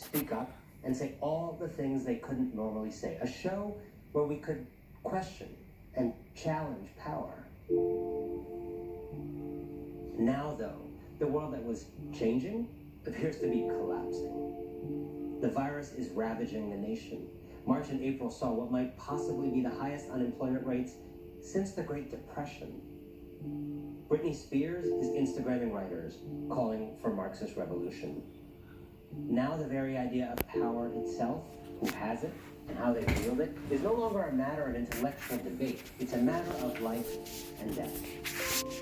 speak up and say all the things they couldn't normally say. A show where we could question and challenge power. Now, though, the world that was changing appears to be collapsing. The virus is ravaging the nation. March and April saw what might possibly be the highest unemployment rates since the Great Depression. Britney Spears is Instagramming writers calling for Marxist revolution. Now the very idea of power itself, who has it, and how they wield it, is no longer a matter of intellectual debate. It's a matter of life and death.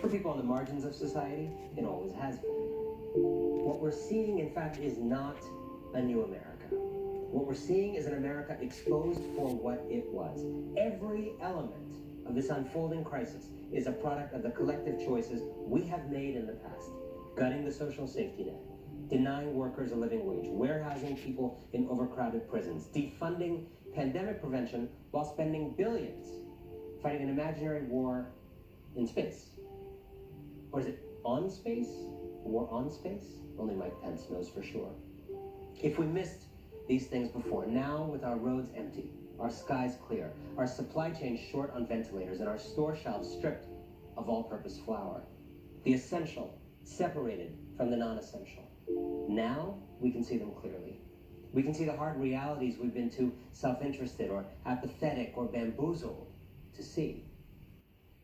For people on the margins of society, it always has been. What we're seeing, in fact, is not a new America. What we're seeing is an America exposed for what it was. Every element of this unfolding crisis is a product of the collective choices we have made in the past. Gutting the social safety net, denying workers a living wage, warehousing people in overcrowded prisons, defunding pandemic prevention while spending billions fighting an imaginary war in space. Or is it on space? War on space? Only Mike Pence knows for sure. If we missed these things before, now with our roads empty, our skies clear, our supply chain short on ventilators, and our store shelves stripped of all-purpose flour, the essential separated from the non-essential, now we can see them clearly. We can see the hard realities we've been too self-interested or apathetic or bamboozled to see.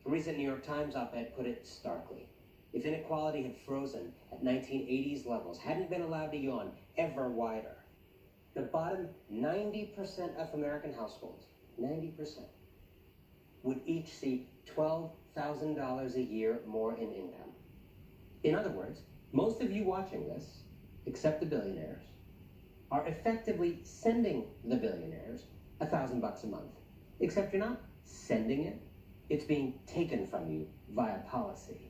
A recent New York Times op-ed put it starkly. If inequality had frozen at 1980s levels, hadn't been allowed to yawn ever wider, the bottom 90% of American households, 90%, would each see $12,000 a year more in income. In other words, most of you watching this, except the billionaires, are effectively sending the billionaires $1,000 a month. Except you're not sending it, it's being taken from you via policy.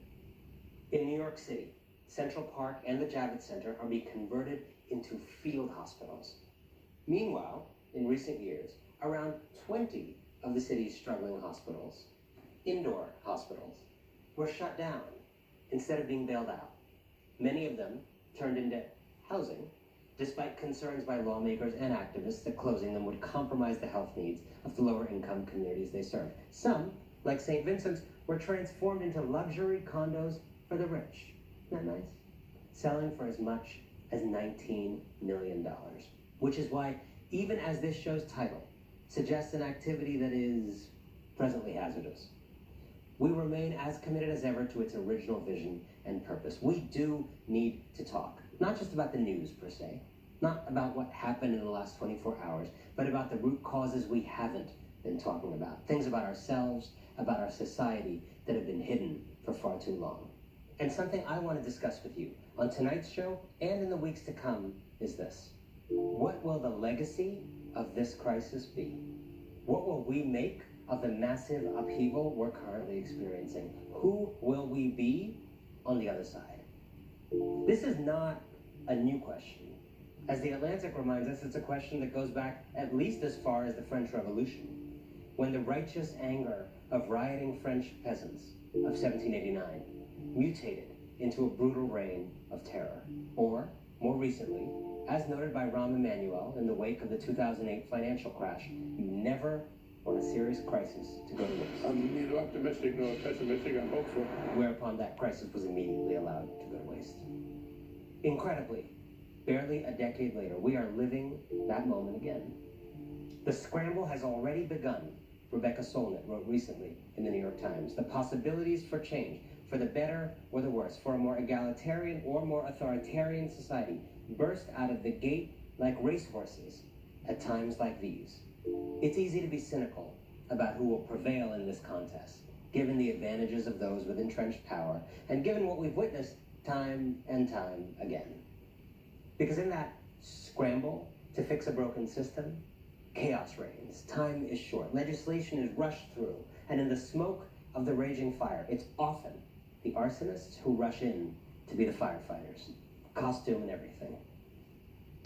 In New York City, Central Park and the Javits Center are being converted into field hospitals. Meanwhile, in recent years, around 20 of the city's struggling hospitals, indoor hospitals, were shut down instead of being bailed out. Many of them turned into housing, despite concerns by lawmakers and activists that closing them would compromise the health needs of the lower-income communities they serve. Some, like St. Vincent's, were transformed into luxury condos for the rich. Isn't that nice? Selling for as much as $19 million. Which is why, even as this show's title suggests an activity that is presently hazardous, we remain as committed as ever to its original vision and purpose. We do need to talk, not just about the news per se, not about what happened in the last 24 hours, but about the root causes we haven't been talking about, things about ourselves, about our society that have been hidden for far too long. And something I want to discuss with you on tonight's show and in the weeks to come is this. What will the legacy of this crisis be? What will we make of the massive upheaval we're currently experiencing? Who will we be on the other side? This is not a new question. As The Atlantic reminds us, it's a question that goes back at least as far as the French Revolution, when the righteous anger of rioting French peasants of 1789 mutated into a brutal reign of terror. Or, more recently, as noted by Rahm Emanuel in the wake of the 2008 financial crash, you never want a serious crisis to go to waste. I'm neither optimistic nor pessimistic, I'm hopeful. Whereupon that crisis was immediately allowed to go to waste. Incredibly, barely a decade later, we are living that moment again. The scramble has already begun, Rebecca Solnit wrote recently in the New York Times. The possibilities for change, for the better or the worse, for a more egalitarian or more authoritarian society, burst out of the gate like racehorses at times like these. It's easy to be cynical about who will prevail in this contest, given the advantages of those with entrenched power, and given what we've witnessed time and time again. Because in that scramble to fix a broken system, chaos reigns, time is short, legislation is rushed through, and in the smoke of the raging fire, it's often the arsonists who rush in to be the firefighters, costume and everything.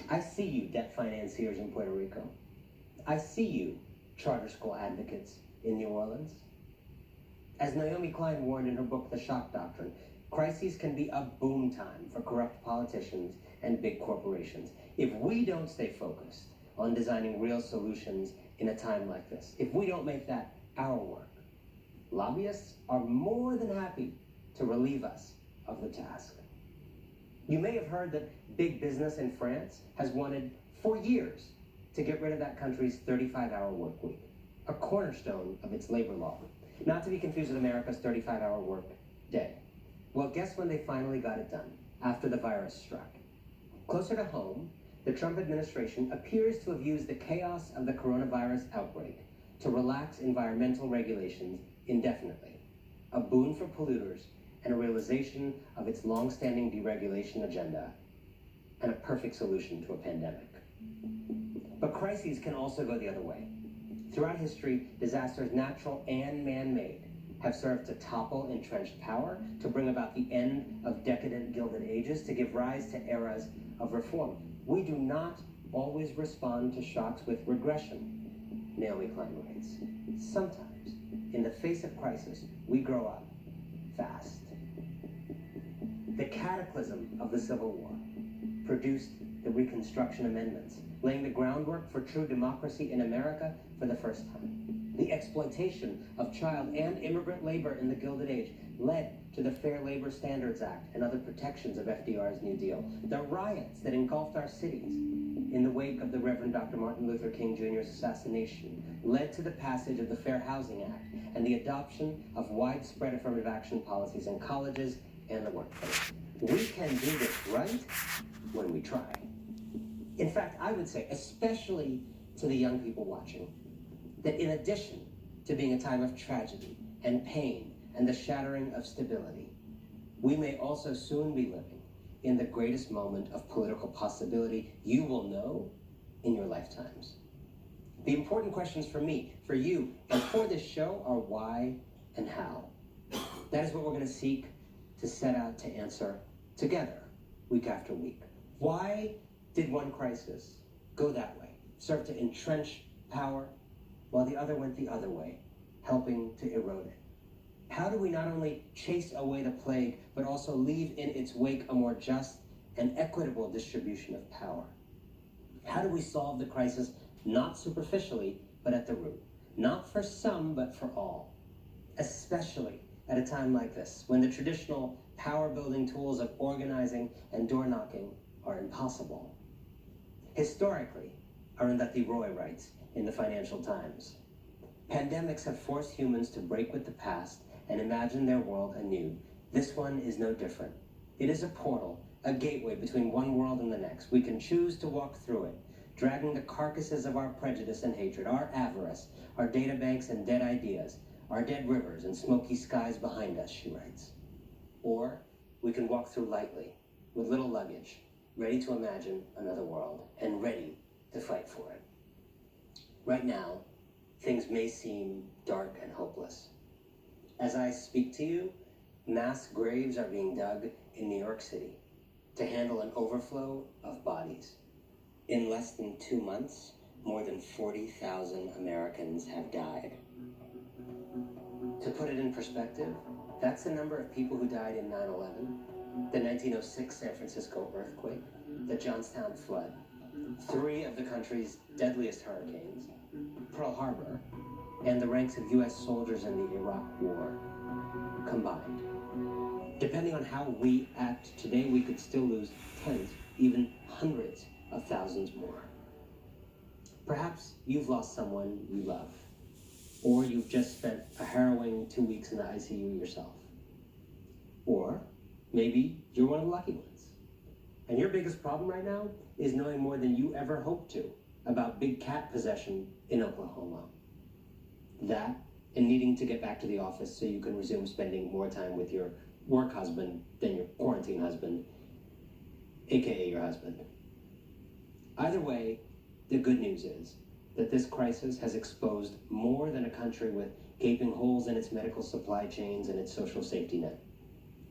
I see you, debt financiers in Puerto Rico. I see you, charter school advocates in New Orleans. As Naomi Klein warned in her book, The Shock Doctrine, crises can be a boom time for corrupt politicians and big corporations. If we don't stay focused on designing real solutions in a time like this, if we don't make that our work, lobbyists are more than happy to relieve us of the task. You may have heard that big business in France has wanted for years to get rid of that country's 35-hour work week, a cornerstone of its labor law, not to be confused with America's 35-hour work day. Well, guess when they finally got it done? After the virus struck. Closer to home, the Trump administration appears to have used the chaos of the coronavirus outbreak to relax environmental regulations indefinitely, a boon for polluters and a realization of its long-standing deregulation agenda, and a perfect solution to a pandemic. But crises can also go the other way. Throughout history, disasters, natural and man-made, have served to topple entrenched power, to bring about the end of decadent Gilded Ages, to give rise to eras of reform. We do not always respond to shocks with regression, Naomi Klein writes. Sometimes, in the face of crisis, we grow up fast. The cataclysm of the Civil War produced the Reconstruction Amendments, laying the groundwork for true democracy in America for the first time. The exploitation of child and immigrant labor in the Gilded Age led to the Fair Labor Standards Act and other protections of FDR's New Deal. The riots that engulfed our cities in the wake of the Reverend Dr. Martin Luther King Jr.'s assassination led to the passage of the Fair Housing Act and the adoption of widespread affirmative action policies in colleges and the workplace. We can do this right when we try. In fact, I would say, especially to the young people watching, that in addition to being a time of tragedy and pain and the shattering of stability, we may also soon be living in the greatest moment of political possibility you will know in your lifetimes. The important questions for me, for you, and for this show are why and how. That is what we're going to seek to set out to answer together, week after week. Why did one crisis go that way, serve to entrench power, while the other went the other way, helping to erode it? How do we not only chase away the plague, but also leave in its wake a more just and equitable distribution of power? How do we solve the crisis not superficially, but at the root? Not for some, but for all. Especially at a time like this, when the traditional power-building tools of organizing and door-knocking are impossible. Historically, Arundhati Roy writes in the Financial Times, pandemics have forced humans to break with the past and imagine their world anew. This one is no different. It is a portal, a gateway between one world and the next. We can choose to walk through it, dragging the carcasses of our prejudice and hatred, our avarice, our databanks and dead ideas, our dead rivers and smoky skies behind us, she writes. Or we can walk through lightly, with little luggage, ready to imagine another world and ready to fight for it. Right now, things may seem dark and hopeless. As I speak to you, mass graves are being dug in New York City to handle an overflow of bodies. In less than 2 months, more than 40,000 Americans have died. To put it in perspective, that's the number of people who died in 9/11, the 1906 San Francisco earthquake, the Johnstown flood, 3 of the country's deadliest hurricanes, Pearl Harbor, and the ranks of U.S. soldiers in the Iraq War combined. Depending on how we act today, we could still lose tens, even hundreds of thousands more. Perhaps you've lost someone you love, or you've just spent a harrowing 2 weeks in the ICU yourself. Or maybe you're one of the lucky ones. And your biggest problem right now is knowing more than you ever hoped to about big cat possession in Oklahoma. That, and needing to get back to the office so you can resume spending more time with your work husband than your quarantine husband, aka your husband. Either way, the good news is that this crisis has exposed more than a country with gaping holes in its medical supply chains and its social safety net.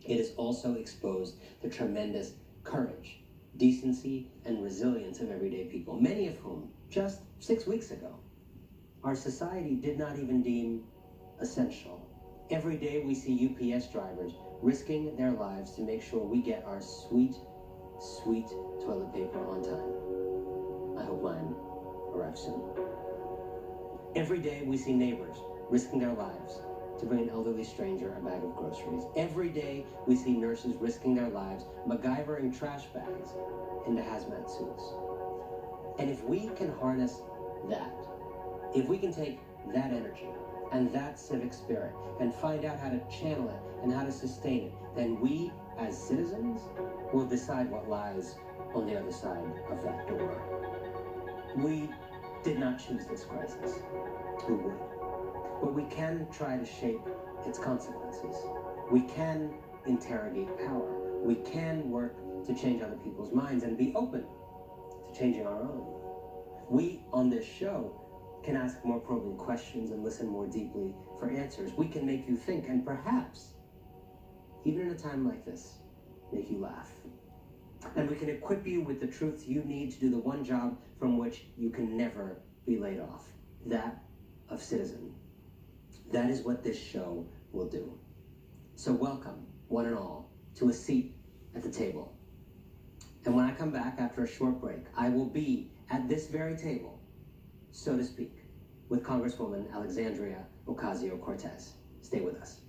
It has also exposed the tremendous courage, decency, and resilience of everyday people, many of whom, just 6 weeks ago, our society did not even deem essential. Every day we see UPS drivers risking their lives to make sure we get our sweet, sweet toilet paper on time. arrive soon. Every day we see neighbors risking their lives to bring an elderly stranger a bag of groceries. Every day we see nurses risking their lives, MacGyvering trash bags into hazmat suits. And if we can harness that, if we can take that energy and that civic spirit and find out how to channel it and how to sustain it, then we as citizens will decide what lies on the other side of that door. We did not choose this crisis. Who would? But we can try to shape its consequences. We can interrogate power. We can work to change other people's minds and be open to changing our own. We, on this show, can ask more probing questions and listen more deeply for answers. We can make you think and perhaps, even in a time like this, make you laugh. And we can equip you with the truths you need to do the one job from which you can never be laid off, that of citizen. That is what this show will do. So welcome, one and all, to a seat at the table. And when I come back after a short break, I will be at this very table, so to speak, with Congresswoman Alexandria Ocasio-Cortez. Stay with us.